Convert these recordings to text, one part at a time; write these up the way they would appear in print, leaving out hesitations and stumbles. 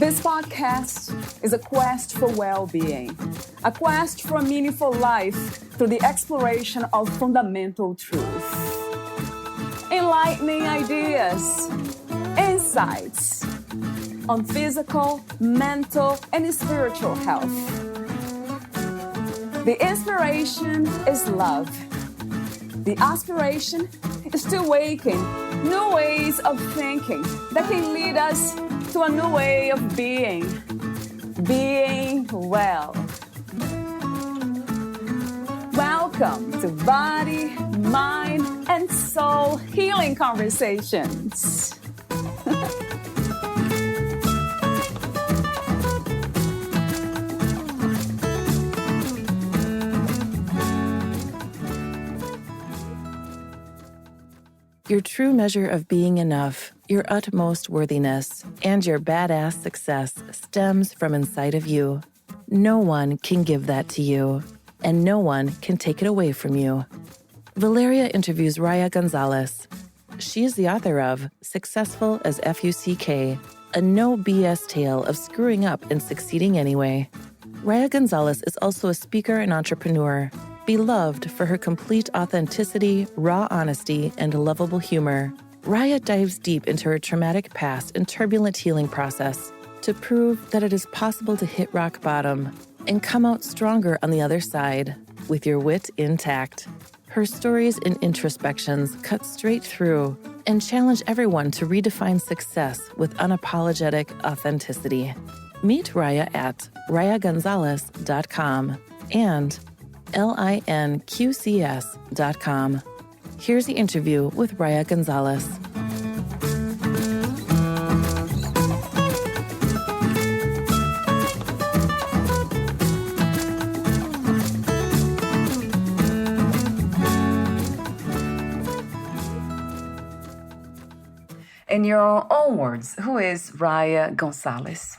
This podcast is a quest for well-being, a quest for a meaningful life through the exploration of fundamental truth. Enlightening ideas, insights on physical, mental, and spiritual health. The inspiration is love. The aspiration is to awaken new ways of thinking that can lead us to a new way of being well. Welcome to Body, Mind, and Soul Healing Conversations. Your true measure of being enough, your utmost worthiness, and your badass success stems from inside of you. No one can give that to you, and no one can take it away from you. Valeria interviews Riah Gonzalez. She is the author of Successful as F-U-C-K, a no BS tale of screwing up and succeeding anyway. Raya Gonzalez is also a speaker and entrepreneur, beloved for her complete authenticity, raw honesty, and lovable humor. Raya dives deep into her traumatic past and turbulent healing process to prove that it is possible to hit rock bottom and come out stronger on the other side with your wit intact. Her stories and introspections cut straight through and challenge everyone to redefine success with unapologetic authenticity. Meet Raya at riahgonzalez.com and linqcs.com. Here's the interview with Raya Gonzalez. In your own words, who is Raya Gonzalez?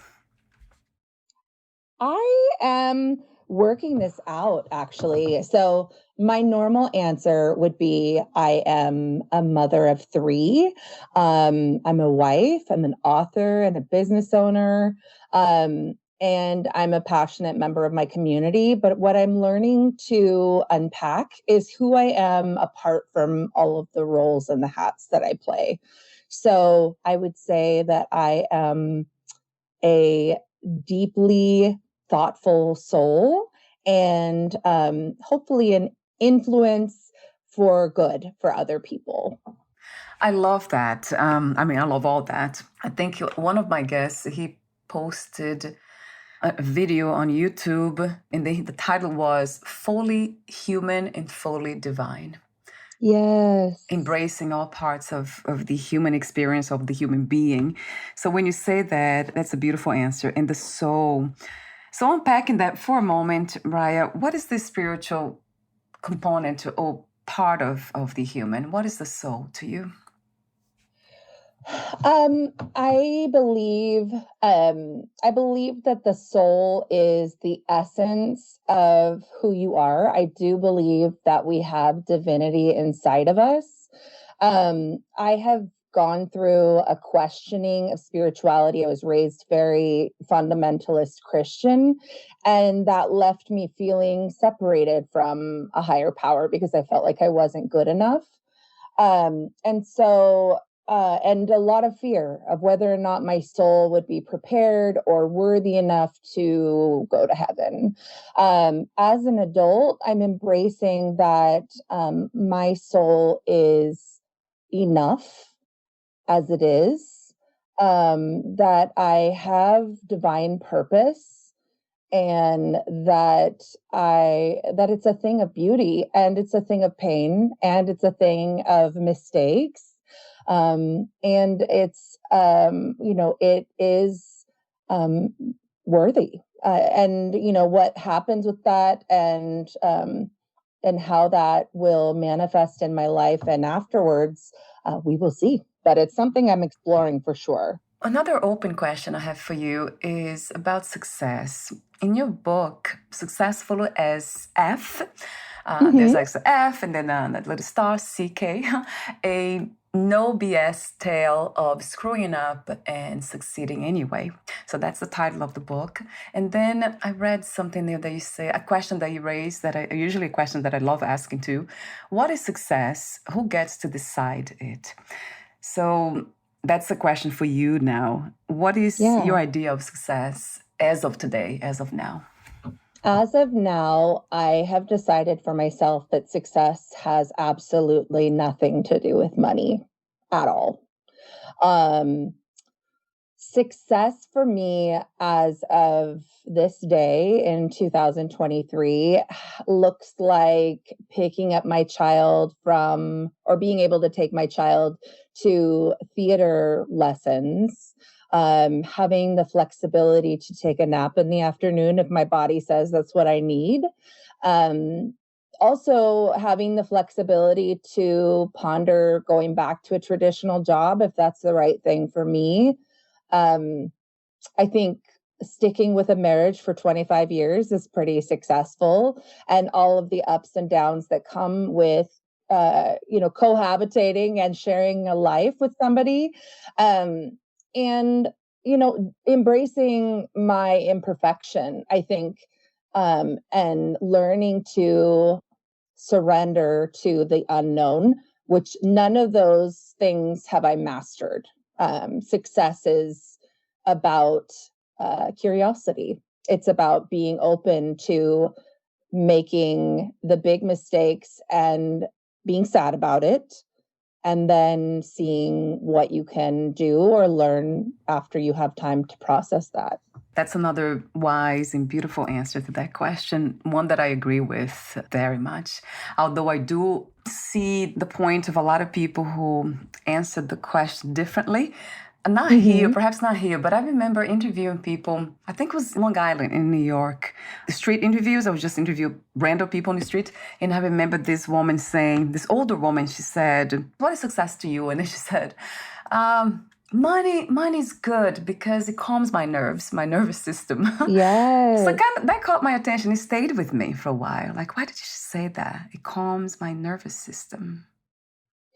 I am working this out, actually. So my normal answer would be I am a mother of three. I'm a wife, I'm an author and a business owner, and I'm a passionate member of my community. But what I'm learning to unpack is who I am apart from all of the roles and the hats that I play. So I would say that I am a deeply thoughtful soul and hopefully an influence for good for other people. I love that. I love all that. I think one of my guests, he posted a video on YouTube, and the title was Fully Human and Fully Divine. Yes. Embracing all parts of the human experience, of the human being. So when you say that, that's a beautiful answer. And the soul. So unpacking that for a moment, Raya, what is the spiritual component or part of the human? What is the soul to you? I believe that the soul is the essence of who you are. I do believe that we have divinity inside of us. I have gone through a questioning of spirituality. I was raised very fundamentalist Christian, and that left me feeling separated from a higher power because I felt like I wasn't good enough. And a lot of fear of whether or not my soul would be prepared or worthy enough to go to heaven. As an adult, I'm embracing that my soul is enough as it is, that I have divine purpose, and that it's a thing of beauty, and it's a thing of pain, and it's a thing of mistakes. And it's, it is worthy. And, what happens with that and how that will manifest in my life and afterwards, we will see. But it's something I'm exploring for sure. Another open question I have for you is about success. In your book, Successful as F, there's like the F and then that little star, CK, a no BS tale of screwing up and succeeding anyway. So that's the title of the book. And then I read something there that you say, a question that you raised that usually a question that I love asking too. What is success? Who gets to decide it? So that's a question for you now. What is your idea of success as of today, as of now? As of now, I have decided for myself that success has absolutely nothing to do with money at all. Um, Success for me as of this day in 2023 looks like picking up my child from, or being able to take my child to theater lessons, having the flexibility to take a nap in the afternoon if my body says that's what I need. Um, Also, having the flexibility to ponder going back to a traditional job if that's the right thing for me. um, I think sticking with a marriage for 25 years is pretty successful, and all of the ups and downs that come with, cohabitating and sharing a life with somebody, and embracing my imperfection. I think, and learning to surrender to the unknown, which none of those things have I mastered. Success is about curiosity. It's about being open to making the big mistakes and being sad about it, and then seeing what you can do or learn after you have time to process that. That's another wise and beautiful answer to that question, one that I agree with very much. Although I do see the point of a lot of people who answered the question differently. Not here, perhaps not here, but I remember interviewing people, I think it was Long Island in New York, street interviews. I was just interviewing random people on the street. And I remember this woman saying, this older woman, she said, "What is success to you?" And then she said, money's good because it calms my nervous system. Yes. So that caught my attention. It stayed with me for a while. Like, why did you say that? It calms my nervous system.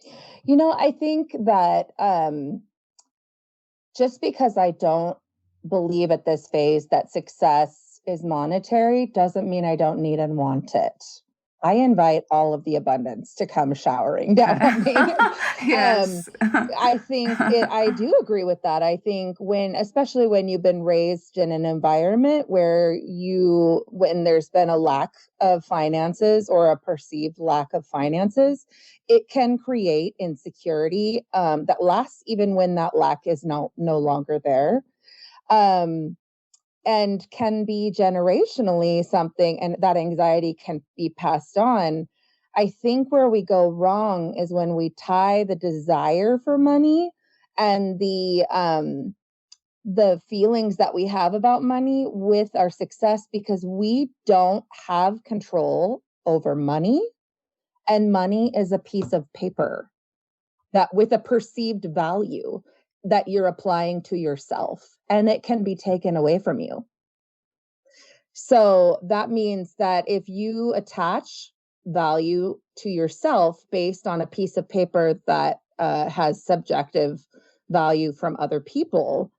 I think that just because I don't believe at this phase that success is monetary doesn't mean I don't need and want it. I invite all of the abundance to come showering down on me. Yes. I do agree with that. I think especially when you've been raised in an environment when there's been a lack of finances or a perceived lack of finances, it can create insecurity that lasts even when that lack is no longer there. And can be generationally something, and that anxiety can be passed on. I think where we go wrong is when we tie the desire for money and the feelings that we have about money with our success, because we don't have control over money, and money is a piece of paper that with a perceived value that you're applying to yourself, and it can be taken away from you. So that means that if you attach value to yourself based on a piece of paper that has subjective value from other people,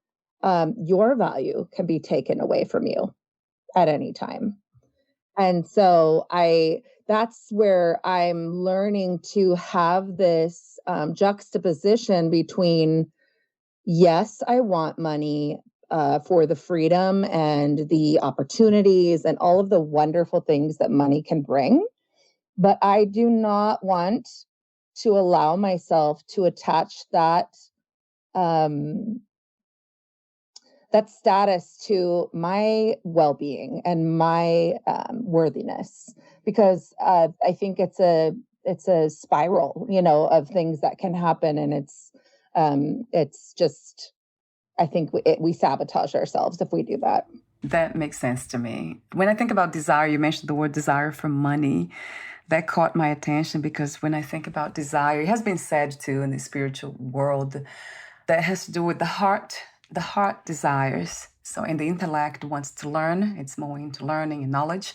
your value can be taken away from you at any time. And so that's where I'm learning to have this juxtaposition between, yes, I want money for the freedom and the opportunities and all of the wonderful things that money can bring. But I do not want to allow myself to attach um, that status to my well-being and my worthiness, because I think it's a spiral, of things that can happen, and it's just, I think we sabotage ourselves if we do that. That makes sense to me. When I think about desire, you mentioned the word desire for money. That caught my attention because when I think about desire, it has been said too in the spiritual world that has to do with the heart. The heart desires. So, and the intellect wants to learn. It's more into learning and knowledge.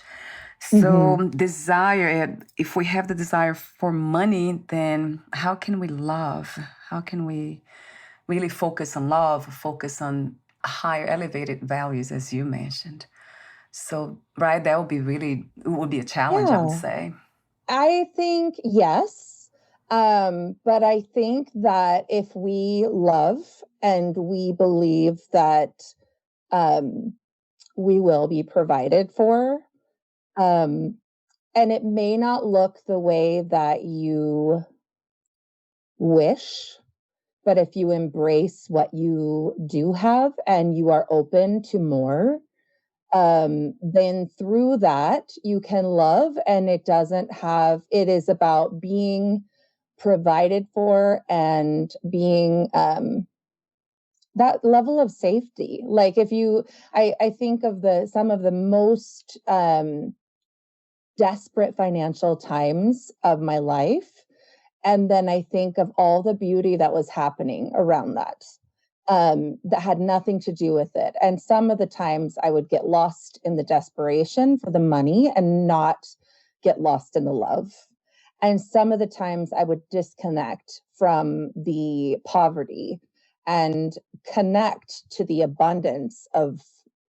So desire, if we have the desire for money, then how can we love? How can we really focus on love, focus on higher elevated values, as you mentioned? So, right, that would be really, it would be a challenge, I would Yeah. say. I think yes. But I think that if we love and we believe that um, we will be provided for, um, and it may not look the way that you wish, but if you embrace what you do have and you are open to more, then through that you can love, and it is about being provided for and being that level of safety. Like if you I think of the some of the most desperate financial times of my life, and then I think of all the beauty that was happening around that, that had nothing to do with it. And some of the times I would get lost in the desperation for the money and not get lost in the love. And some of the times I would disconnect from the poverty and connect to the abundance of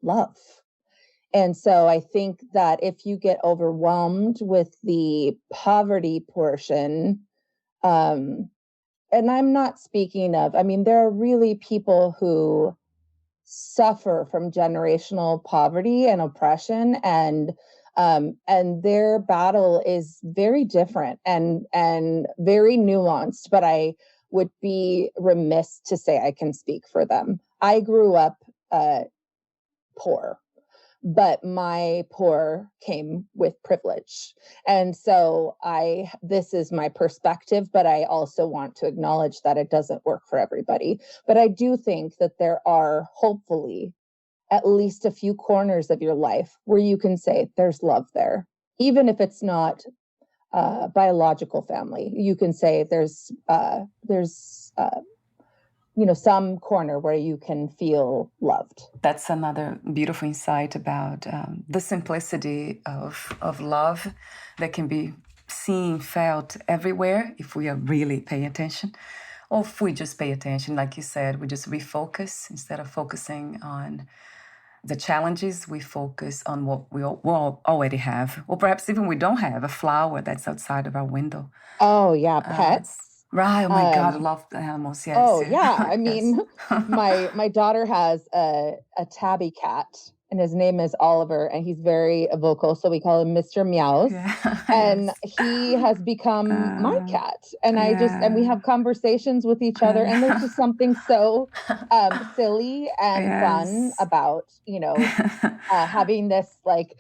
love. And so I think that if you get overwhelmed with the poverty portion, um, and I'm not speaking of, I mean, there are really people who suffer from generational poverty and oppression, and their battle is very different and very nuanced. But I would be remiss to say I can speak for them. I grew up poor, but my poor came with privilege. And so this is my perspective, but I also want to acknowledge that it doesn't work for everybody. But I do think that there are hopefully at least a few corners of your life where you can say there's love there, even if it's not biological family. You can say there's some corner where you can feel loved. That's another beautiful insight about the simplicity of love that can be seen, felt everywhere if we are really paying attention. Or if we just pay attention, like you said, we just refocus instead of focusing on the challenges, we focus on what we already have. Or perhaps even we don't have a flower that's outside of our window. Oh yeah, pets. Right. Oh my God, I love the animals. Yes. Oh yeah. I Yes. mean, my daughter has a tabby cat, and his name is Oliver, and he's very vocal, so we call him Mr. Meows. Yeah. And Yes. he has become my cat, and we Yeah. have conversations with each other, and there's just something so silly and fun Yes. about having this like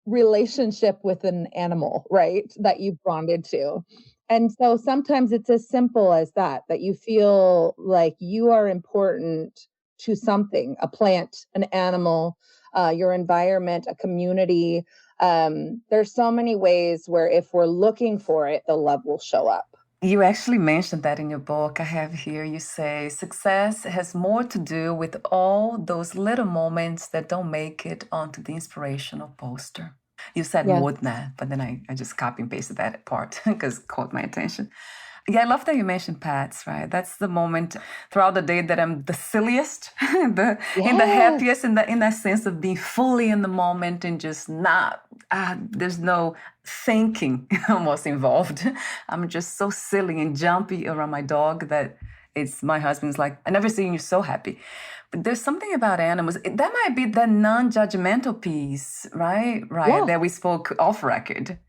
relationship with an animal, right? That you've bonded to. And so sometimes it's as simple as that you feel like you are important to something, a plant, an animal, your environment, a community. There's so many ways where if we're looking for it, the love will show up. You actually mentioned that in your book. I have here, you say success has more to do with all those little moments that don't make it onto the inspirational poster. You said Yes. more than that, but then I just copy and pasted that part because it caught my attention. Yeah, I love that you mentioned pets, right? That's the moment throughout the day that I'm the silliest, in the happiest, in that sense of being fully in the moment and just not. There's no thinking almost involved. I'm just so silly and jumpy around my dog that my husband's like, I never seen you so happy. But there's something about animals. That might be the non-judgmental piece, right? Right, that we spoke off record.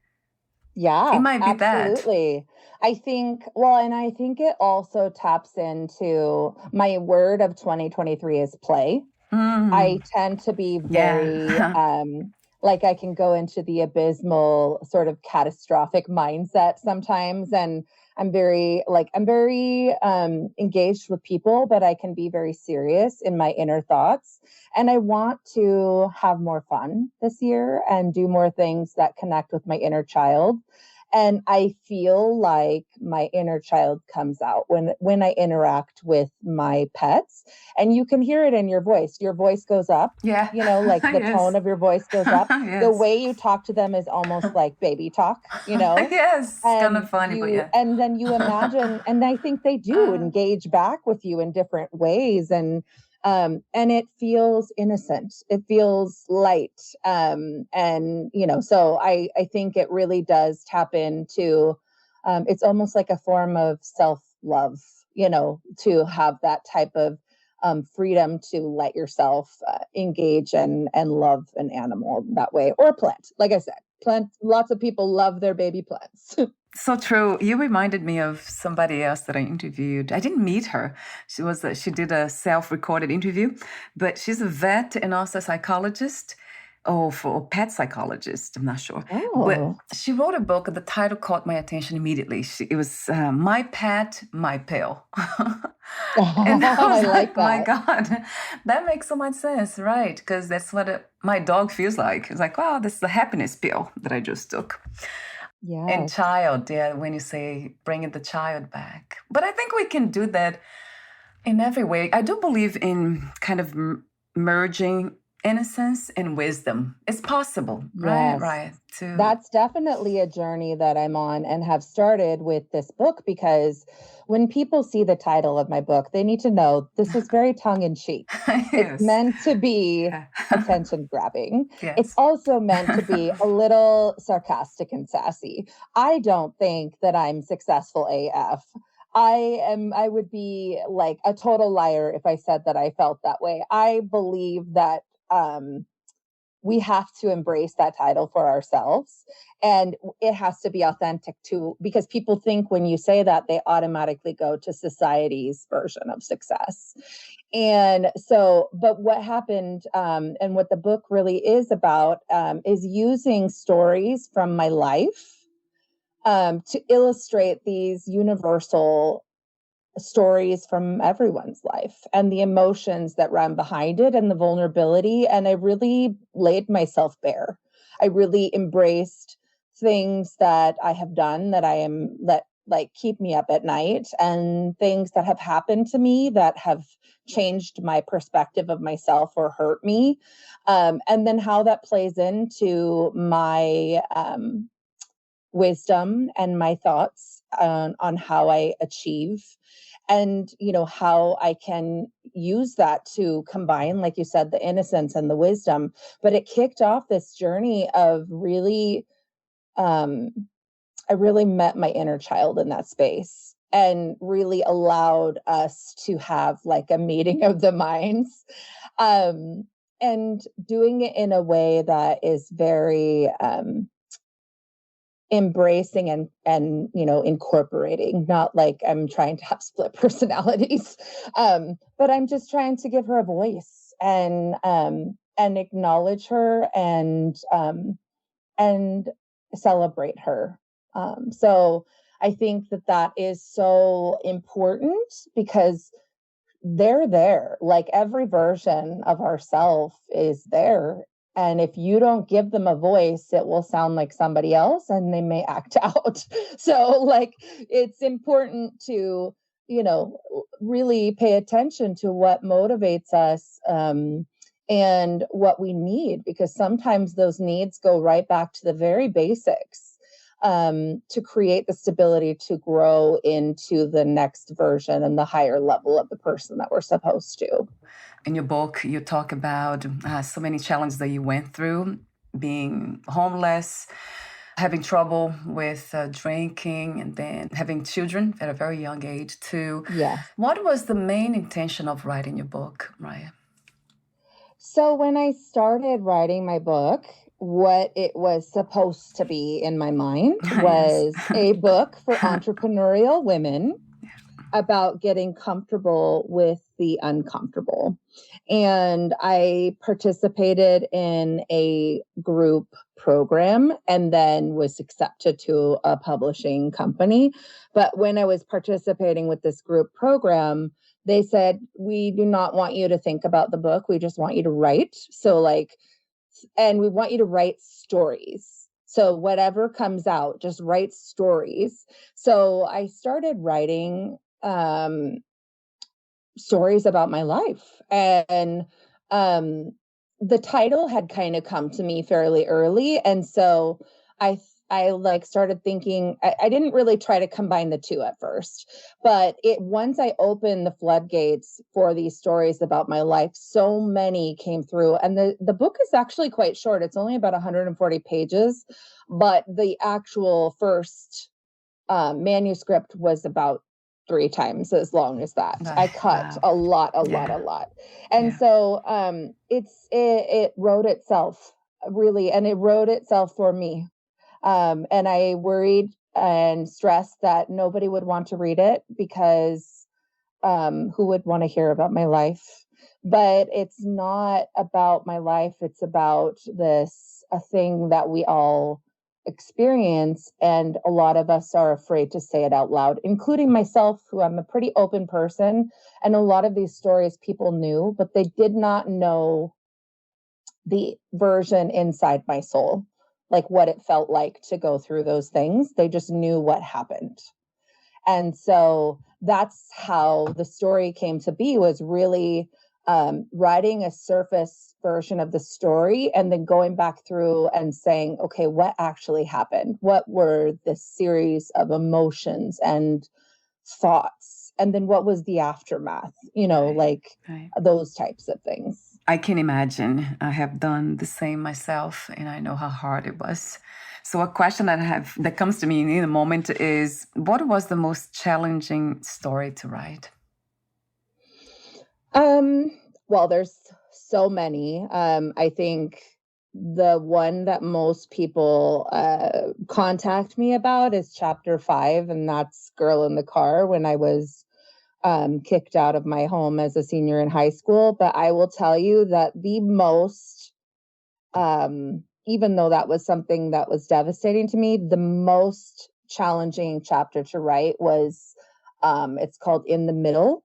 Yeah, It might be absolutely. I think, and I think it also taps into my word of 2023 is play. I tend to be very, like I can go into the abysmal sort of catastrophic mindset sometimes. And I'm very engaged with people, but I can be very serious in my inner thoughts. And I want to have more fun this year and do more things that connect with my inner child. And I feel like my inner child comes out when I interact with my pets, and you can hear it in your voice. Your voice goes up, Yeah. like the Yes. tone of your voice goes up. The Yes. way you talk to them is almost like baby talk. Yes. It's kind of And funny, but yeah. then you imagine, and I think they do Uh, engage back with you in different ways. And it feels innocent, it feels light. And so I think it really does tap into, it's almost like a form of self-love, to have that type of freedom to let yourself engage and love an animal that way, or plant. Like I said, plant. Lots of people love their baby plants. So true. You reminded me of somebody else that I interviewed. I didn't meet her. She did a self-recorded interview, but she's a vet and also a psychologist. Oh, for a pet psychologist, I'm not sure. But Oh. she wrote a book, and the title caught my attention immediately. It was My Pet, My Pill. And I I was like like, my that. God, that makes so much sense, right? Because that's what my dog feels like. It's like, wow, this is the happiness pill that I just took. And Yes. child, yeah, when you say bringing the child back. But I think we can do that in every way. I do believe in kind of merging innocence and wisdom. It's possible, right? Yes. Right. To That's definitely a journey that I'm on and have started with this book, because when people see the title of my book, they need to know this is very tongue in cheek. It's yes. meant to be attention grabbing. It's Yes. also meant to be a little sarcastic and sassy. I don't think that I'm successful AF. I would be like a total liar if I said that I felt that way. I believe that we have to embrace that title for ourselves, and it has to be authentic too, because people think when you say that, they automatically go to society's version of success. And so, but what happened, and what the book really is about, is using stories from my life, to illustrate these universal stories from everyone's life and the emotions that run behind it and the vulnerability. And I really laid myself bare. I really embraced things that I have done that I am that like keep me up at night, and things that have happened to me that have changed my perspective of myself or hurt me. And then how that plays into my wisdom and my thoughts on how I achieve, and how I can use that to combine, like you said, the innocence and the wisdom. But it kicked off this journey of really, um, I really met my inner child in that space and really allowed us to have like a meeting of the minds, um, and doing it in a way that is very embracing and incorporating, not like I'm trying to have split personalities, but I'm just trying to give her a voice, and acknowledge her, and celebrate her. So I think that that is so important, because they're there. Like every version of ourself is there. And if you don't give them a voice, it will sound like somebody else and they may act out. So, like, it's important to, really pay attention to what motivates us, and what we need, because sometimes those needs go right back to the very basics, to create the stability to grow into the next version and the higher level of the person that we're supposed to. in your book, you talk about so many challenges that you went through, being homeless, having trouble with drinking, and then having children at a very young age too. Yes. What was the main intention of writing your book, Raya? So when I started writing my book, what it was supposed to be in my mind yes. was a book for entrepreneurial women about getting comfortable with the uncomfortable. And I participated in a group program and then was accepted to a publishing company. But when I was participating with this group program, they said, we do not want you to think about the book. We just want you to write. So, like, and we want you to write stories. So whatever comes out, just write stories. So I started writing stories about my life. And um, the title had kind of come to me fairly early. And so I I like started thinking I didn't really try to combine the two at first, but it once I opened the floodgates for these stories about my life, so many came through. And the book is actually quite short. It's only about 140 pages, but the actual first manuscript was about 3 times as long as that. I cut Wow. a lot, a lot, Yeah. a lot. And Yeah. so it wrote itself really, and it wrote itself for me. And I worried and stressed that nobody would want to read it because who would want to hear about my life? But it's not about my life. It's about a thing that we all experience. And a lot of us are afraid to say it out loud, including myself, who I'm a pretty open person. And a lot of these stories people knew, but they did not know the version inside my soul, like what it felt like to go through those things. They just knew what happened. And so that's how the story came to be, was really writing a surface version of the story and then going back through and saying, okay, what actually happened? What were the series of emotions and thoughts? And then what was the aftermath? Like Right. those types of things. I can imagine. I have done the same myself, and I know how hard it was. So, a question that comes to me in a moment is, what was the most challenging story to write? Um, well, there's so many. I think the one that most people contact me about is chapter 5, and that's Girl in the Car, when I was kicked out of my home as a senior in high school. But I will tell you that the most, even though that was something that was devastating to me, the most challenging chapter to write was it's called In the Middle,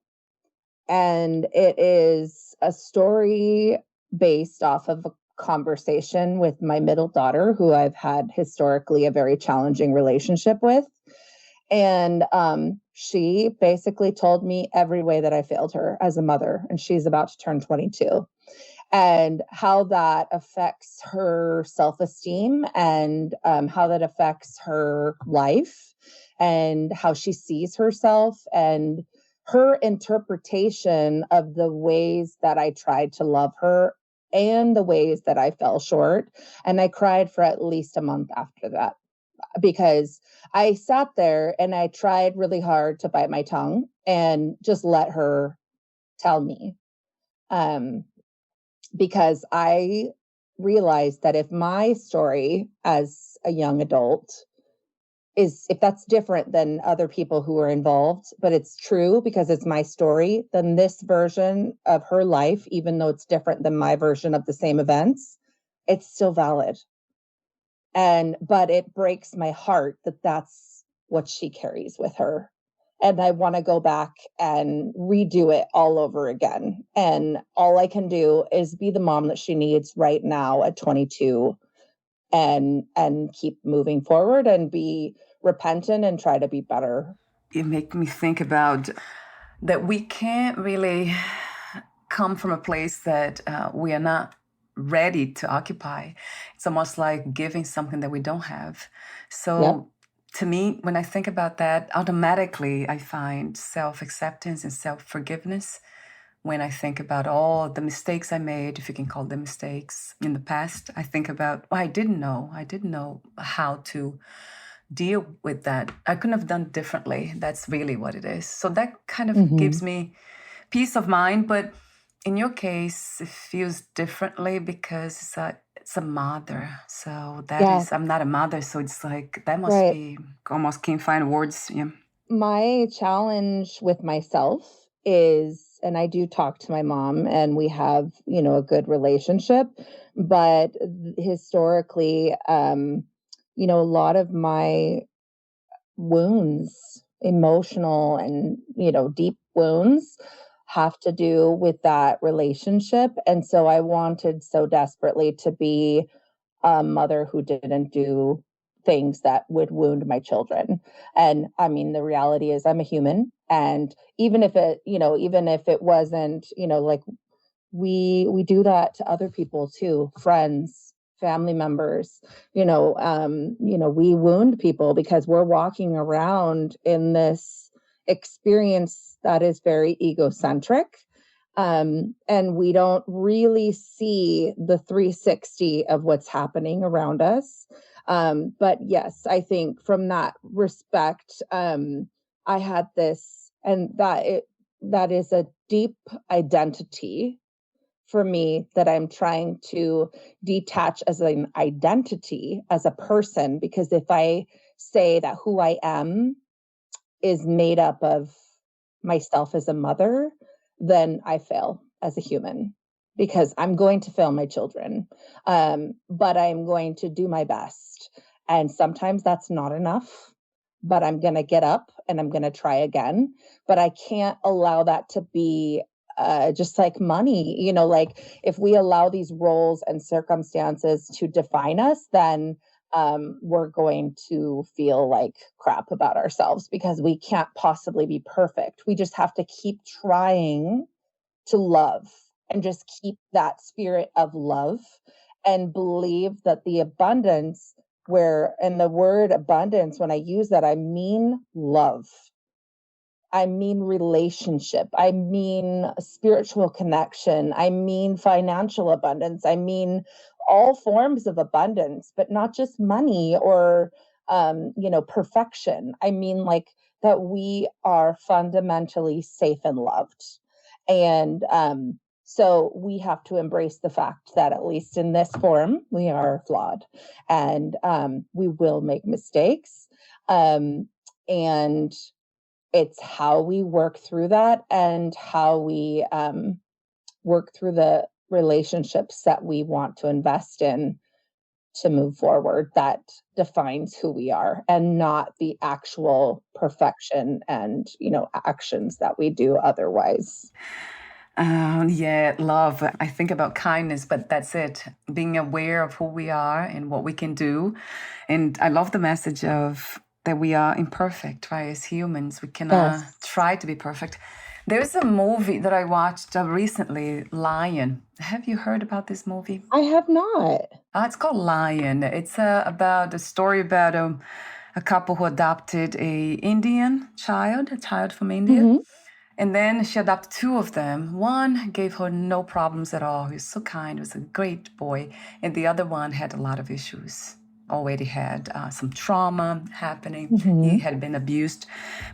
and it is a story based off of a conversation with my middle daughter, who I've had historically a very challenging relationship with. And she basically told me every way that I failed her as a mother, and she's about to turn 22, and how that affects her self-esteem, and how that affects her life, and how she sees herself, and her interpretation of the ways that I tried to love her and the ways that I fell short. And I cried for at least a month after that, because I sat there and I tried really hard to bite my tongue and just let her tell me. Um, because I realized that if my story as a young adult if that's different than other people who are involved, but it's true because it's my story, then this version of her life, even though it's different than my version of the same events, it's still valid. But it breaks my heart that that's what she carries with her. And I want to go back and redo it all over again. And all I can do is be the mom that she needs right now at 22, and keep moving forward and be repentant and try to be better. It makes me think about that we can't really come from a place that we are not ready to occupy. It's almost like giving something that we don't have. So, Yep. to me, when I think about that, automatically I find self acceptance and self forgiveness. When I think about all the mistakes I made, if you can call them mistakes in the past, I think about, I didn't know. I didn't know how to deal with that. I couldn't have done it differently. That's really what it is. So that kind of gives me peace of mind. But in your case, it feels differently because it's a mother. So that Yeah. is, I'm not a mother. So it's like, that must Right. be, almost can't find words. Yeah. My challenge with myself is, and I do talk to my mom and we have, a good relationship, but historically, a lot of my wounds, emotional and, deep wounds, have to do with that relationship. And so I wanted so desperately to be a mother who didn't do things that would wound my children. And I mean, the reality is I'm a human. And even if it, even if it wasn't, like we do that to other people too, friends, family members, we wound people because we're walking around in this experience that is very egocentric. And we don't really see the 360 of what's happening around us. But yes, I think from that respect, I had this, and that is a deep identity for me that I'm trying to detach as an identity, as a person, because if I say that who I am is made up of myself as a mother, then I fail as a human because I'm going to fail my children. But I'm going to do my best. And sometimes that's not enough, but I'm going to get up and I'm going to try again. But I can't allow that to be just like money. Like if we allow these roles and circumstances to define us, then we're going to feel like crap about ourselves because we can't possibly be perfect. We just have to keep trying to love and just keep that spirit of love and believe that the abundance, and the word abundance, when I use that, I mean love. I mean relationship. I mean spiritual connection. I mean financial abundance. I mean all forms of abundance, but not just money or perfection. I mean like that we are fundamentally safe and loved. And so we have to embrace the fact that at least in this form, we are flawed and we will make mistakes. And it's how we work through that and how we work through the relationships that we want to invest in to move forward that defines who we are, and not the actual perfection and actions that we do otherwise. Yeah, love. I think about kindness, but that's it. Being aware of who we are and what we can do. And I love the message of that we are imperfect, right? As humans, we cannot Yes. try to be perfect. There's a movie that I watched recently, Lion. Have you heard about this movie? I have not. It's called Lion. It's about a story about a couple who adopted a child from India. Mm-hmm. And then she adopted two of them. One gave her no problems at all. He was so kind. He was a great boy. And the other one had a lot of issues. Already had some trauma happening. Mm-hmm. He had been abused.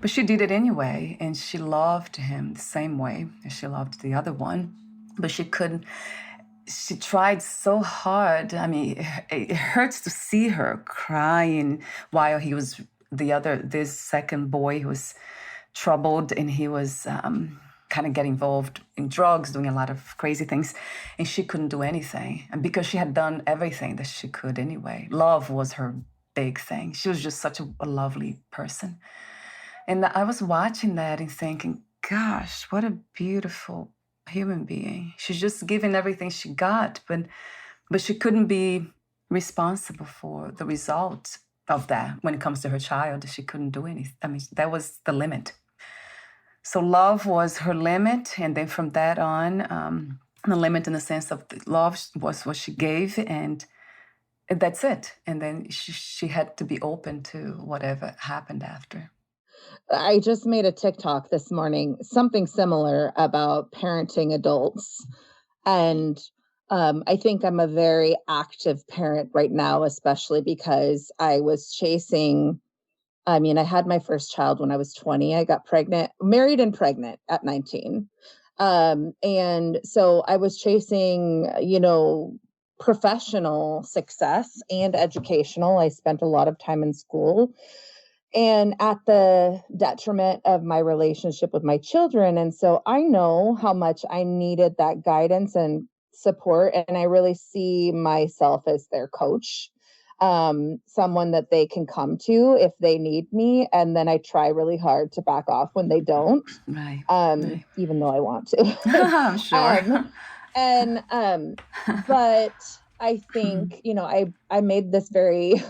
But she did it anyway. And she loved him the same way as she loved the other one. But she couldn't. She tried so hard. I mean, it hurts to see her crying while this second boy who was troubled, and he was kind of getting involved in drugs, doing a lot of crazy things, and she couldn't do anything. And because she had done everything that she could anyway, love was her big thing. She was just such a lovely person. And I was watching that and thinking, gosh, what a beautiful human being. She's just given everything she got, but she couldn't be responsible for the result of that when it comes to her child. She couldn't do anything. I mean, that was the limit. So love was her limit, and then from that on, the limit in the sense of love was what she gave, and that's it. And then she had to be open to whatever happened after. I just made a TikTok this morning, something similar about parenting adults. And I think I'm a very active parent right now, especially because I was chasing. I mean, I had my first child when I was 20. I got pregnant, married and pregnant at 19. And so I was chasing, professional success and educational. I spent a lot of time in school and at the detriment of my relationship with my children. And so I know how much I needed that guidance and support. And I really see myself as their coach, someone that they can come to if they need me. And then I try really hard to back off when they don't, Right. even though I want to. I'm sure. And but I think, I made this very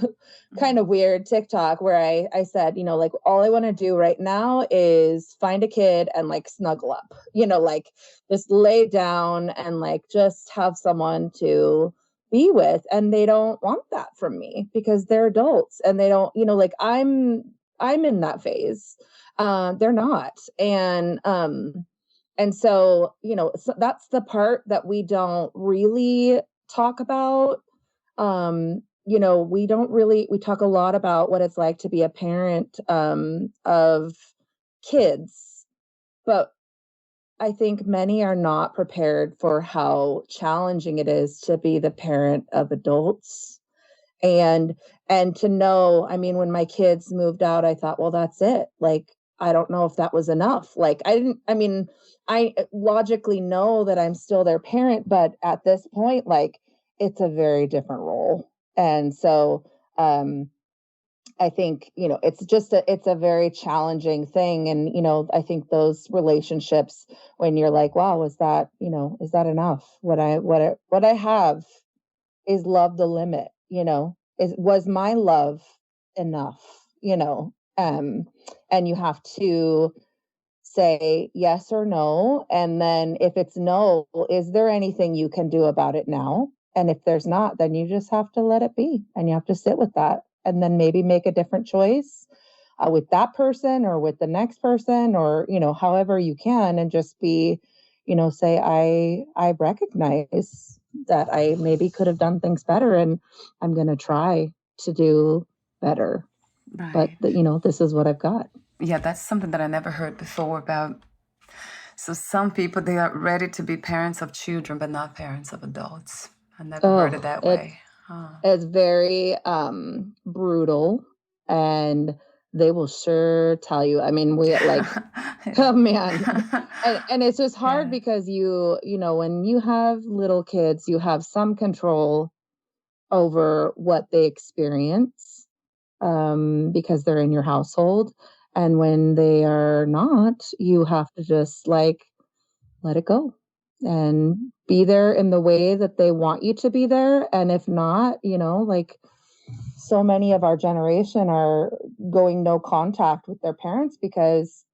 kind of weird TikTok where I said, like all I want to do right now is find a kid and like snuggle up, like just lay down and like just have someone to be with. And they don't want that from me because they're adults and they don't, like I'm in that phase. They're not. And so, so that's the part that we don't really talk about. We talk a lot about what it's like to be a parent of kids, but I think many are not prepared for how challenging it is to be the parent of adults. And to know, I mean, when my kids moved out, I thought, well, that's it. Like, I don't know if that was enough. Like, I logically know that I'm still their parent, but at this point, like, it's a very different role. And so, I think, it's a very challenging thing. And, I think those relationships when you're like, wow, is that enough? What I have is love the limit, was my love enough, and you have to say yes or no. And then if it's no, is there anything you can do about it now? And if there's not, then you just have to let it be and you have to sit with that and then maybe make a different choice with that person or with the next person or, however you can and just be, say, I recognize that I maybe could have done things better and I'm going to try to do better. But, Right. this is what I've got. Yeah, that's something that I never heard before about. So some people, they are ready to be parents of children, but not parents of adults. I never heard it Oh, that way. it's very brutal and they will sure tell you. I mean, we like, oh man. And it's just hard Yeah. because when you have little kids, you have some control over what they experience because they're in your household. And when they are not, you have to just like let it go and be there in the way that they want you to be there. And if not, like so many of our generation are going no contact with their parents because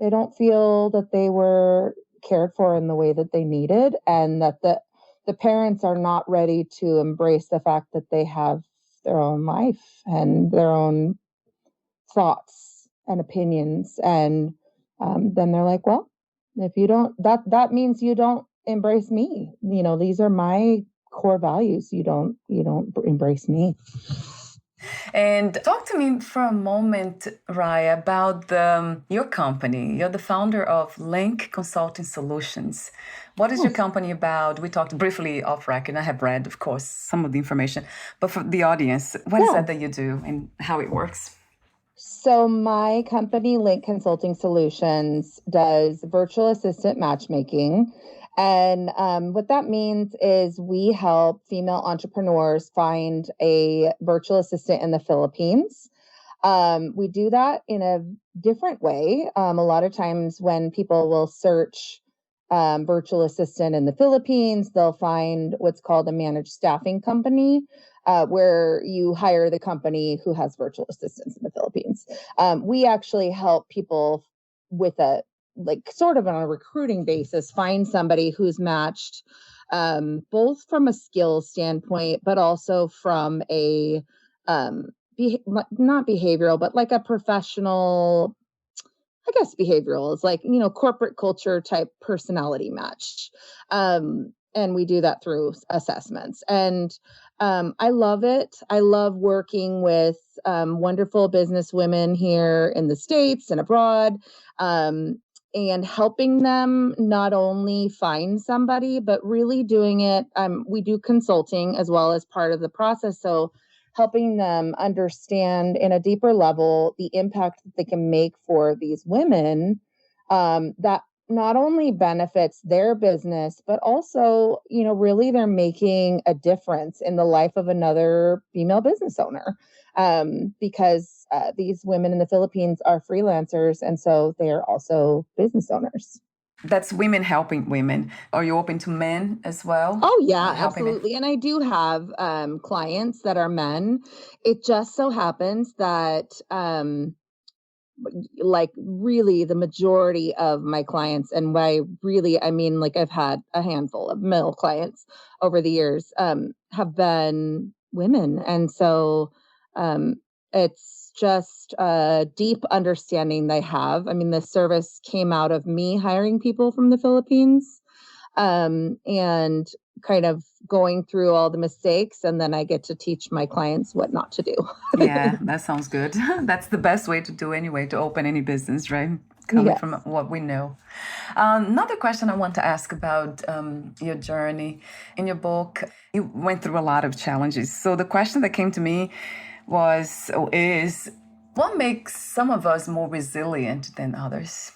they don't feel that they were cared for in the way that they needed and that the parents are not ready to embrace the fact that they have their own life and their own thoughts and opinions and then they're like, well, if you don't, that means you don't embrace me. These are my core values. You don't embrace me. And talk to me for a moment, Raya, about your company. You're the founder of Link Consulting Solutions. What is your company about? We talked briefly off record. I have read, of course, some of the information. But for the audience, what is that you do and how it works? So my company, Link Consulting Solutions, does virtual assistant matchmaking. And what that means is we help female entrepreneurs find a virtual assistant in the Philippines. We do that in a different way. A lot of times when people will search virtual assistant in the Philippines, they'll find what's called a managed staffing company, where you hire the company who has virtual assistants in the Philippines. We actually help people with a like sort of on a recruiting basis, find somebody who's matched both from a skills standpoint, but also from a not behavioral, but like a professional, I guess behavioral is like, corporate culture type personality match. And we do that through assessments. And I love it. I love working with wonderful business women here in the States and abroad. And helping them not only find somebody, but really doing it. We do consulting as well as part of the process. So helping them understand in a deeper level the impact that they can make for these women that not only benefits their business, but also, really they're making a difference in the life of another female business owner because these women in the Philippines are freelancers and so they are also business owners. That's women helping women. Are you open to men as well? Oh yeah, Helping men. absolutely. And I do have clients that are men. It just so happens that like really the majority of my clients, and by really I mean like I've had a handful of male clients over the years, have been women. And so um it's just a deep understanding they have. I mean, the service came out of me hiring people from the Philippines, and kind of going through all the mistakes, and then I get to teach my clients what not to do. Yeah, that sounds good. That's the best way to do anyway, to open any business, right? Coming from Yes. what we know. Another question I want to ask about your journey. In your book, you went through a lot of challenges. So the question that came to me was, or is, what makes some of us more resilient than others?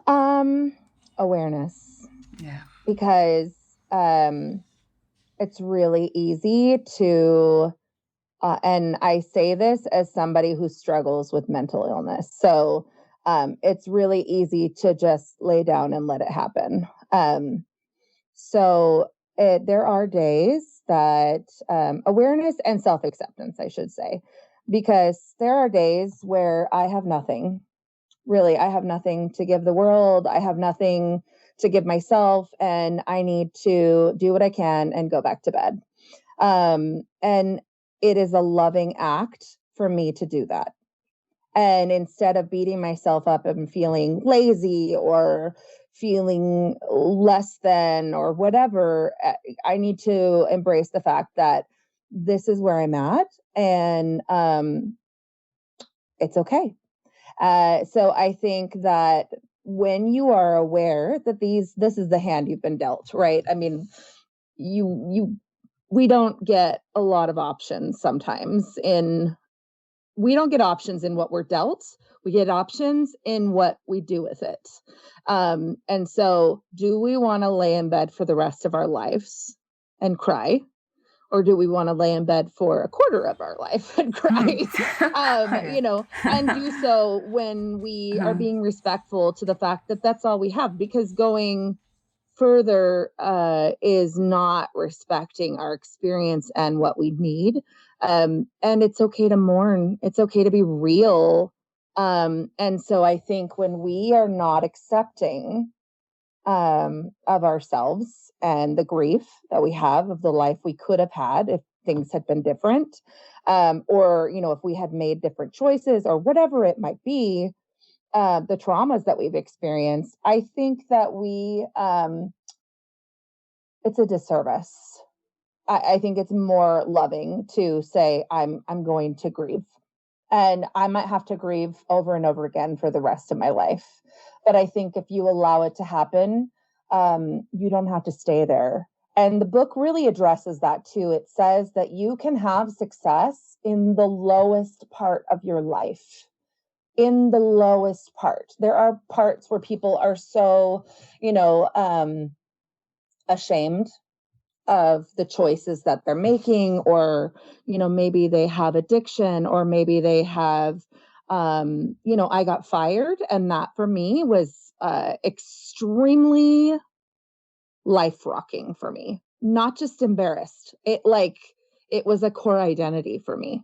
Um, Awareness, Yeah. because um, it's really easy to, and I say this as somebody who struggles with mental illness. So it's really easy to just lay down and let it happen. There are days that awareness and self acceptance, I should say, because there are days where I have nothing. Really, I have nothing to give the world. I have nothing to give myself, and I need to do what I can and go back to bed. And it is a loving act for me to do that. And instead of beating myself up and feeling lazy or feeling less than or whatever, I need to embrace the fact that this is where I'm at, and it's okay. So I think that when you are aware that this is the hand you've been dealt, right? I mean, you we don't get a lot of options sometimes in we don't get options in what we're dealt. We get options in what we do with it. And so, do we want to lay in bed for the rest of our lives and cry? Or do we want to lay in bed for a quarter of our life and Hmm. cry? And do so when we are Yeah. being respectful to the fact that that's all we have, because going further is not respecting our experience and what we need. And it's okay to mourn, it's okay to be real. And so I think when we are not accepting of ourselves and the grief that we have of the life we could have had if things had been different, or if we had made different choices or whatever it might be, the traumas that we've experienced, I think that it's a disservice. I think it's more loving to say I'm going to grieve, and I might have to grieve over and over again for the rest of my life. But I think if you allow it to happen, you don't have to stay there. And the book really addresses that too. It says that you can have success in the lowest part of your life. In the lowest part, there are parts where people are so, ashamed of the choices that they're making, or maybe they have addiction, or maybe they have I got fired, and that for me was extremely life rocking for me. Not just embarrassed, it was a core identity for me.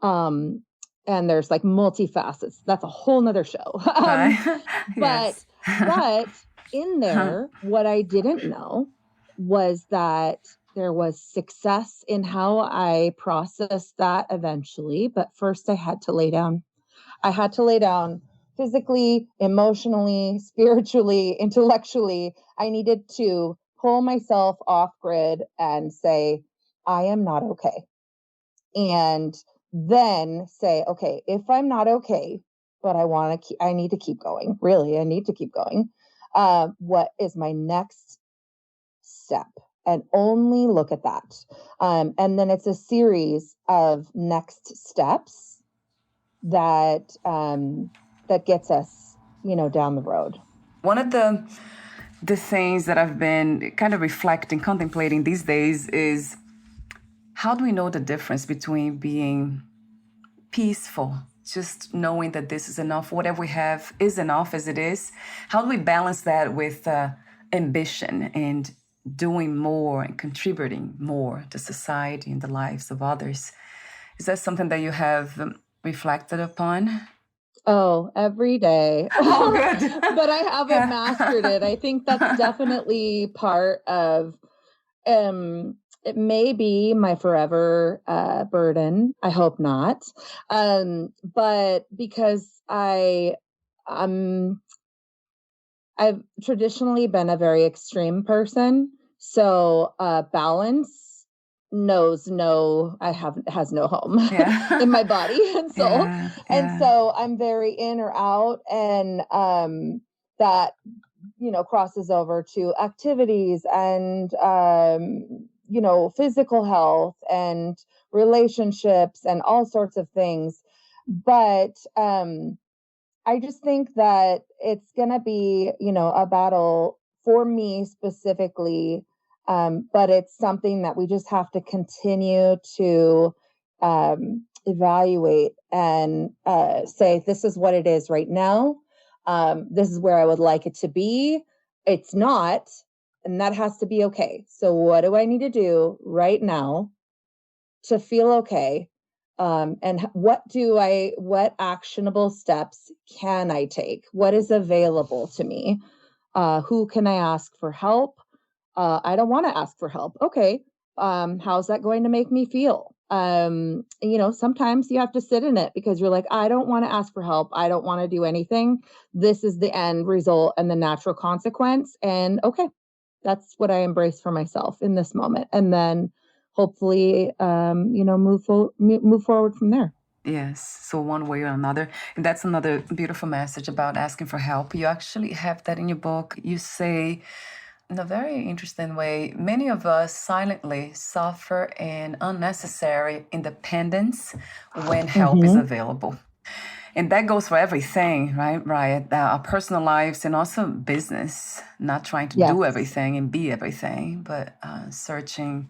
um and there's like multifacets, that's a whole nother show. Right. but Yes. but in there, what I didn't know was that there was success in how I processed that eventually. But first, I had to lay down. I had to lay down physically, emotionally, spiritually, intellectually. I needed to pull myself off grid and say, I am not okay. And then say, okay, if I'm not okay, but I need to keep going. Really, I need to keep going. What is my next step? And only look at that. And then it's a series of next steps that gets us, down the road. One of the things that I've been kind of reflecting, contemplating these days is, how do we know the difference between being peaceful just knowing that this is enough, whatever we have is enough as it is. How do we balance that with ambition and doing more and contributing more to society and the lives of others? Is that something that you have reflected upon? Oh, every day. Oh, good. But I haven't mastered it. I think that's definitely part of it may be my forever burden. I hope not. But because I'm I've traditionally been a very extreme person. So balance knows no, I have has no home Yeah. in my body and soul. Yeah. And Yeah. so I'm very in or out. And that, crosses over to activities and, physical health and relationships and all sorts of things. But I just think that it's going to be, a battle for me specifically. But it's something that we just have to continue to evaluate and say, this is what it is right now. This is where I would like it to be. It's not, and that has to be okay. So, what do I need to do right now to feel okay? And what actionable steps can I take? What is available to me? Who can I ask for help? I don't want to ask for help. Okay. How's that going to make me feel? Sometimes you have to sit in it because you're like, I don't want to ask for help. I don't want to do anything. This is the end result and the natural consequence. And okay, that's what I embrace for myself in this moment. And then hopefully, move forward from there. Yes, so one way or another. And that's another beautiful message about asking for help. You actually have that in your book. You say, in a very interesting way, many of us silently suffer an unnecessary independence when help is Mm-hmm. available. And that goes for everything, right, Raya? Our personal lives and also business, not trying to do Yes. everything and be everything, but searching,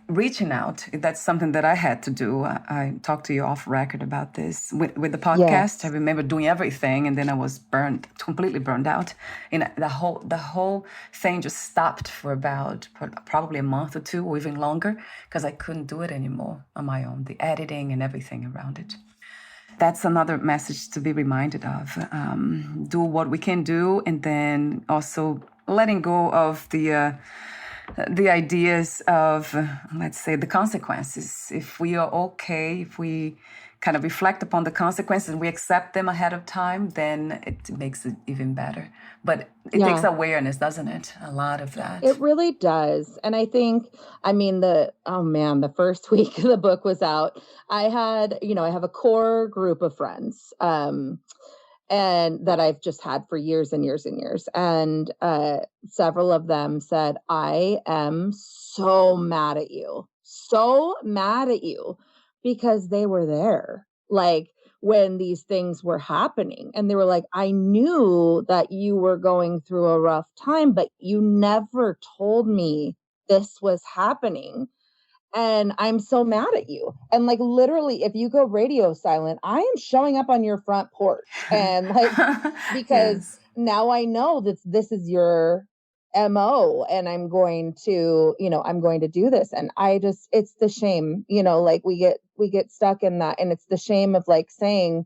reaching out. That's something that I had to do. I talked to you off record about this with the podcast. I Yes. remember doing everything, and then I was completely burned out, and the whole thing just stopped for about probably a month or two, or even longer, because I couldn't do it anymore on my own. The editing and everything around it. That's another message to be reminded of. Do what we can do, and then also letting go of the ideas of, let's say, the consequences. If we are okay, if we kind of reflect upon the consequences and we accept them ahead of time, then it makes it even better. But it takes Yeah. awareness, doesn't it? A lot of It that. really does. And I think, the first week the book was out, I have a core group of friends, and that I've just had for years and years and years. And several of them said, I am so mad at you, so mad at you, because they were there. Like, when these things were happening, and they were like, I knew that you were going through a rough time, but you never told me this was happening, and I'm so mad at you. And like, literally, if you go radio silent, I am showing up on your front porch, and like, because Yes. now I know that this is your MO, and I'm going to do this. And it's the shame, like, we get stuck in that, and it's the shame of like saying,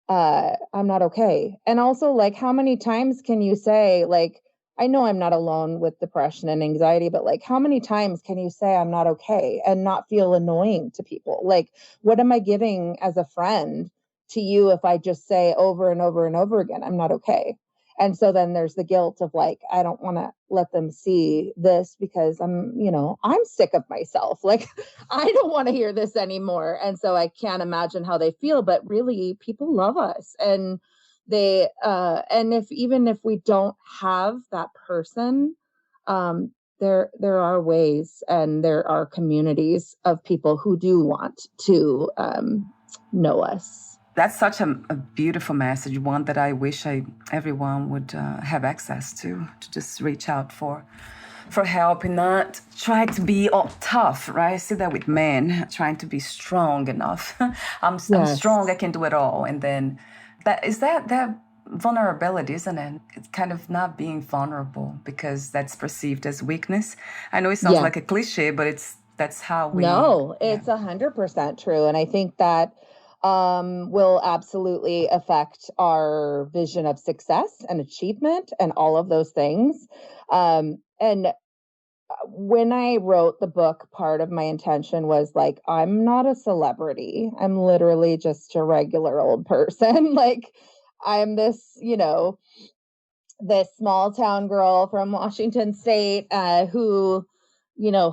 I'm not okay. And also, like, how many times can you say, like, I know I'm not alone with depression and anxiety, but like, how many times can you say I'm not okay and not feel annoying to people? Like, what am I giving as a friend to you if I just say over and over and over again, I'm not okay? And so then there's the guilt of like, I don't want to let them see this because I'm sick of myself. Like, I don't want to hear this anymore. And so I can't imagine how they feel, but really people love us. And and if we don't have that person, there are ways, and there are communities of people who do want to know us. That's such a beautiful message, one that I wish everyone would have access to just reach out for. for help and not try to be all tough, right? I see that with men, trying to be strong enough. I'm strong, I can do it all. And then that vulnerability, isn't it? It's kind of not being vulnerable because that's perceived as weakness. I know it sounds like a cliche, but that's how we... No, it's 100% true. And I think that will absolutely affect our vision of success and achievement and all of those things. And when I wrote the book, part of my intention was like, I'm not a celebrity. I'm literally just a regular old person. Like, I'm this, this small town girl from Washington State who,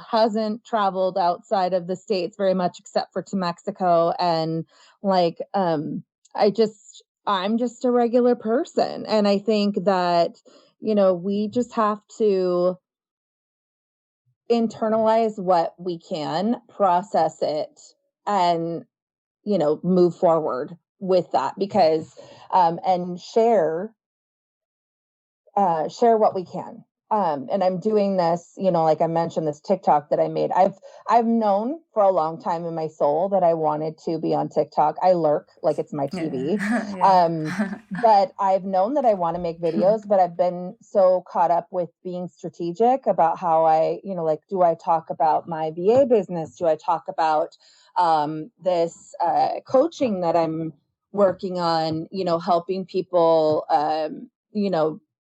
hasn't traveled outside of the States very much except for to Mexico. And like, I'm just a regular person. And I think that, we just have to internalize what we can, process it, and, move forward with that because, and share what we can. And I'm doing this, like I mentioned, this TikTok that I made. I've known for a long time in my soul that I wanted to be on TikTok. I lurk like it's my TV. But I've known that I want to make videos, but I've been so caught up with being strategic about how I, like, do I talk about my VA business? Do I talk about this coaching that I'm working on, helping people,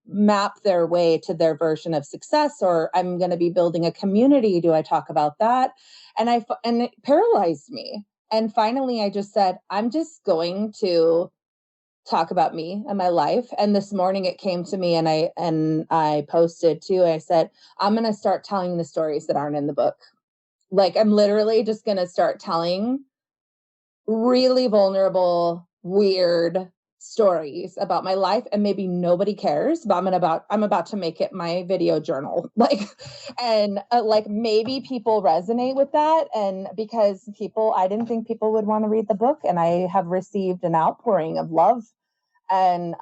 map their way to their version of success, or I'm going to be building a community. Do I talk about that? And it paralyzed me. And finally, I just said, I'm just going to talk about me and my life. And this morning it came to me and I posted too. I said, I'm going to start telling the stories that aren't in the book. Like, I'm literally just going to start telling really vulnerable, weird stories about my life, and maybe nobody cares, but I'm about to make it my video journal. Like, and like maybe people resonate with that, and because I didn't think people would want to read the book, and I have received an outpouring of love and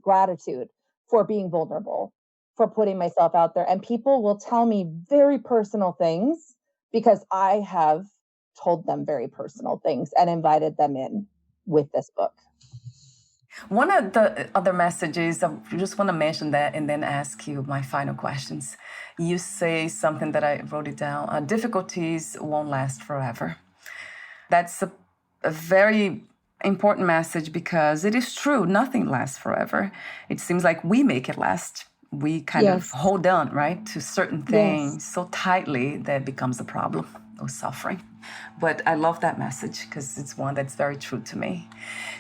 gratitude for being vulnerable, for putting myself out there, and people will tell me very personal things because I have told them very personal things and invited them in with this book. One of the other messages, I just want to mention that and then ask you my final questions. You say something that I wrote it down. Difficulties won't last forever. That's a very important message because it is true. Nothing lasts forever. It seems like we make it last. We kind of hold on, right, to certain things so tightly that it becomes a problem or suffering. But I love that message because it's one that's very true to me.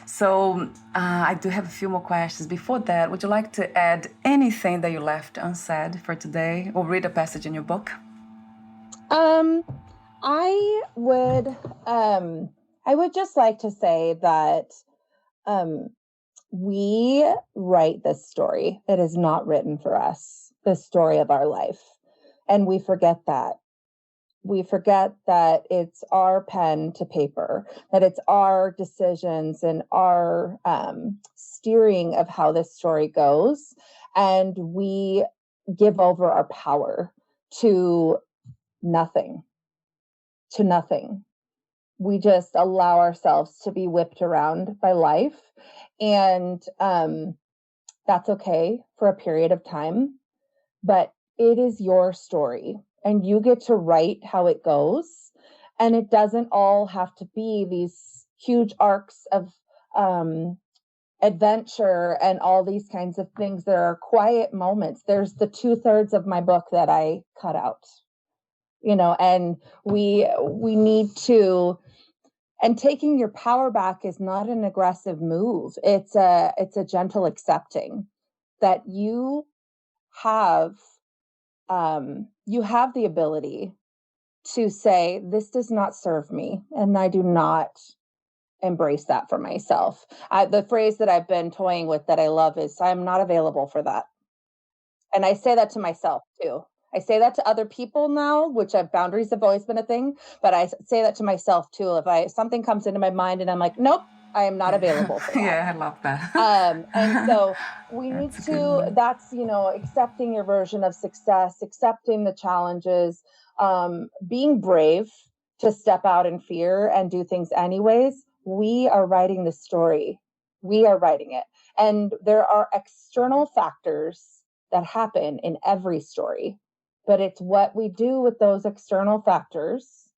So I do have a few more questions. Before that, would you like to add anything that you left unsaid for today or read a passage in your book? I would just like to say that we write this story. It is not written for us, the story of our life. And we forget that. We forget that it's our pen to paper, that it's our decisions and our steering of how this story goes. And we give over our power to nothing. We just allow ourselves to be whipped around by life. And that's okay for a period of time, but it is your story. And you get to write how it goes. And it doesn't all have to be these huge arcs of adventure and all these kinds of things. There are quiet moments. There's the 2/3 of my book that I cut out, and we need to, and taking your power back is not an aggressive move. It's a gentle accepting that you have the ability to say, this does not serve me, and I do not embrace that for myself. The phrase that I've been toying with that I love is, I'm not available for that. And I say that to myself too. I say that to other people now, which boundaries have always been a thing, but I say that to myself too. If something comes into my mind and I'm like, nope, I am not available for that. Yeah, I love that. And so we need That's a good to, one. that's, accepting your version of success, accepting the challenges, being brave to step out in fear and do things anyways. We are writing the story. We are writing it. And there are external factors that happen in every story, but it's what we do with those external factors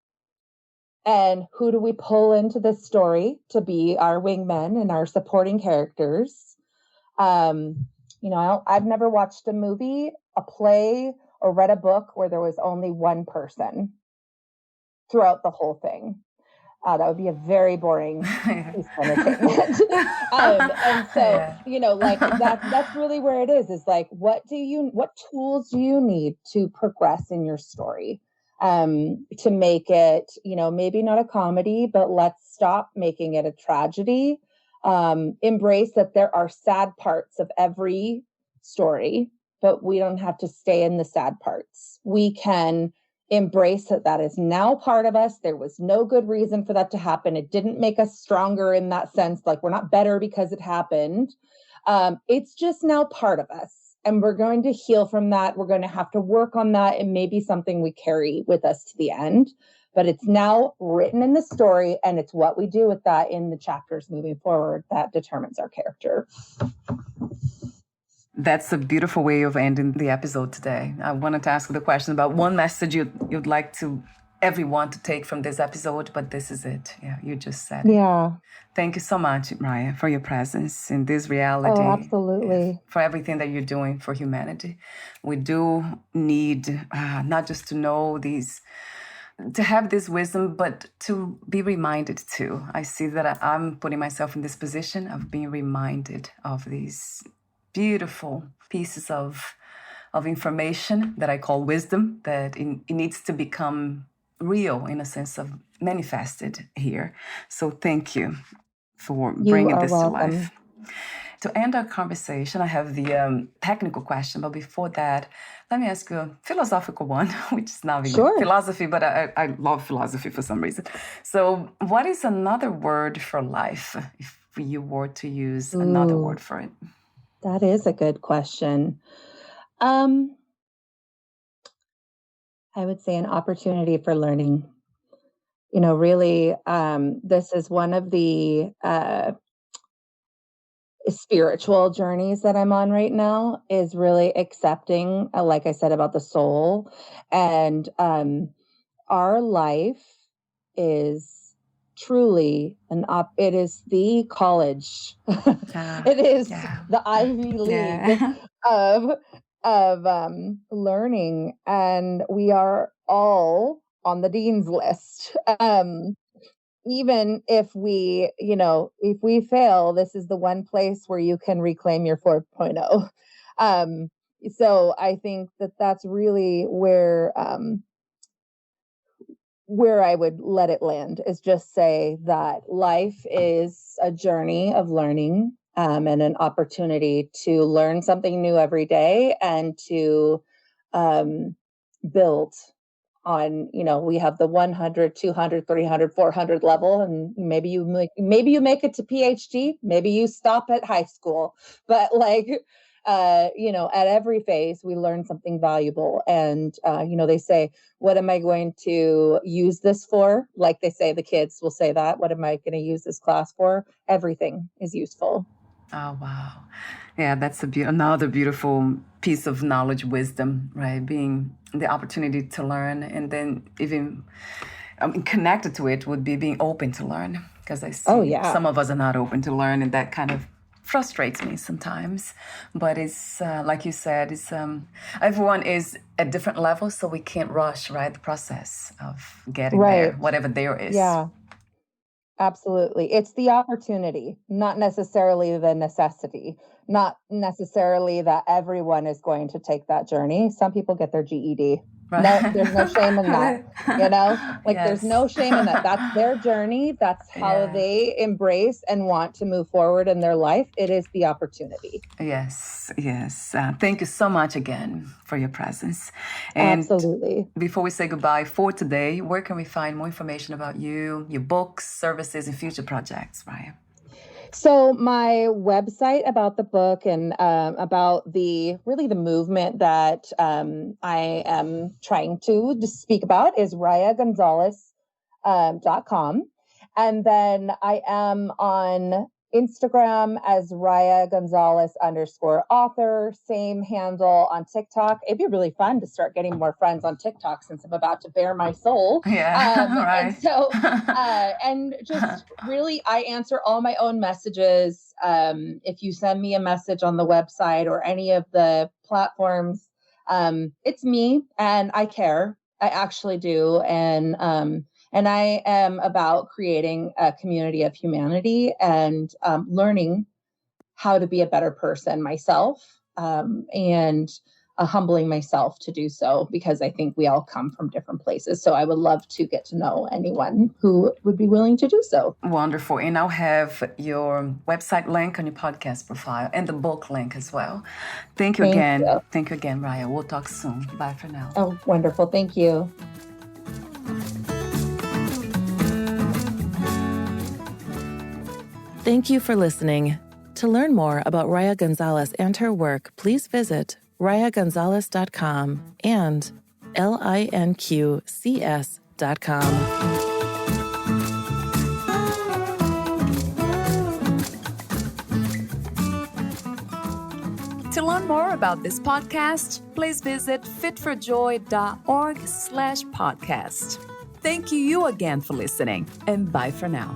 and who do we pull into this story to be our wingmen and our supporting characters. I've never watched a movie, a play, or read a book where there was only one person throughout the whole thing. That would be a very boring piece of entertainment. And so, that's really where it is like, what tools do you need to progress in your story? To make it, maybe not a comedy, but let's stop making it a tragedy. Embrace that there are sad parts of every story, but we don't have to stay in the sad parts. We can embrace that is now part of us. There was no good reason for that to happen. It didn't make us stronger in that sense. Like we're not better because it happened. It's just now part of us. And we're going to heal from that. We're going to have to work on that. It may be something we carry with us to the end, but it's now written in the story. And it's what we do with that in the chapters moving forward that determines our character. That's a beautiful way of ending the episode today. I wanted to ask the question about one message you'd like to everyone to take from this episode, but this is it. Yeah, you just said it. Yeah. Thank you so much, Raya, for your presence in this reality. Oh, absolutely. For everything that you're doing for humanity. We do need not just to know these, to have this wisdom, but to be reminded too. I see that I'm putting myself in this position of being reminded of these beautiful pieces of information that I call wisdom, that it needs to become real in a sense of manifested here. So thank you for bringing this to life. To end our conversation, I have the technical question, but before that, let me ask you a philosophical one, which is not really philosophy, but I love philosophy for some reason. So what is another word for life, if you were to use another word for it? That is a good question. I would say an opportunity for learning. Really, this is one of the spiritual journeys that I'm on right now, is really accepting, like I said, about the soul. And our life is truly it is the college. It is the Ivy League of learning, and we are all on the dean's list. Even if if we fail, this is the one place where you can reclaim your 4.0. So I think that that's really where I would let it land, is just say that life is a journey of learning, and an opportunity to learn something new every day and to build on, we have the 100, 200, 300, 400 level, and maybe you make it to PhD, maybe you stop at high school, but at every phase we learn something valuable. And they say, what am I going to use this for? Like they say, the kids will say that, what am I going to use this class for? Everything is useful. Oh, wow. Yeah, that's another beautiful piece of knowledge, wisdom, right? Being the opportunity to learn, and then even connected to it would be being open to learn. Because I see some of us are not open to learn, and that kind of frustrates me sometimes. But it's, like you said, it's everyone is at different levels, so we can't rush, right, the process of getting there, whatever there is. Yeah. Absolutely. It's the opportunity, not necessarily the necessity, not necessarily that everyone is going to take that journey. Some people get their GED. Right. No, there's no shame in that, there's no shame in that. That's their journey. That's how they embrace and want to move forward in their life. It is the opportunity. Yes. Thank you so much again for your presence. And absolutely. Before we say goodbye for today, where can we find more information about you, your books, services, and future projects, Raya? So my website about the book and about the movement that I am trying to speak about is RayaGonzalez.com. And then I am on Instagram as Raya Gonzalez _author, same handle on TikTok. It'd be really fun to start getting more friends on TikTok since I'm about to bare my soul. Yeah, right. And so, and just really, I answer all my own messages. If you send me a message on the website or any of the platforms, it's me and I care. I actually do. And I am about creating a community of humanity and learning how to be a better person myself and humbling myself to do so, because I think we all come from different places. So I would love to get to know anyone who would be willing to do so. Wonderful. And I'll have your website link on your podcast profile and the book link as well. Thank you again. Thank you again, Raya. We'll talk soon. Bye for now. Oh, wonderful. Thank you. Thank you for listening. To learn more about Raya Gonzalez and her work, please visit RayaGonzalez.com and LINQCS.com. To learn more about this podcast, please visit fitforjoy.org/podcast. Thank you again for listening, and bye for now.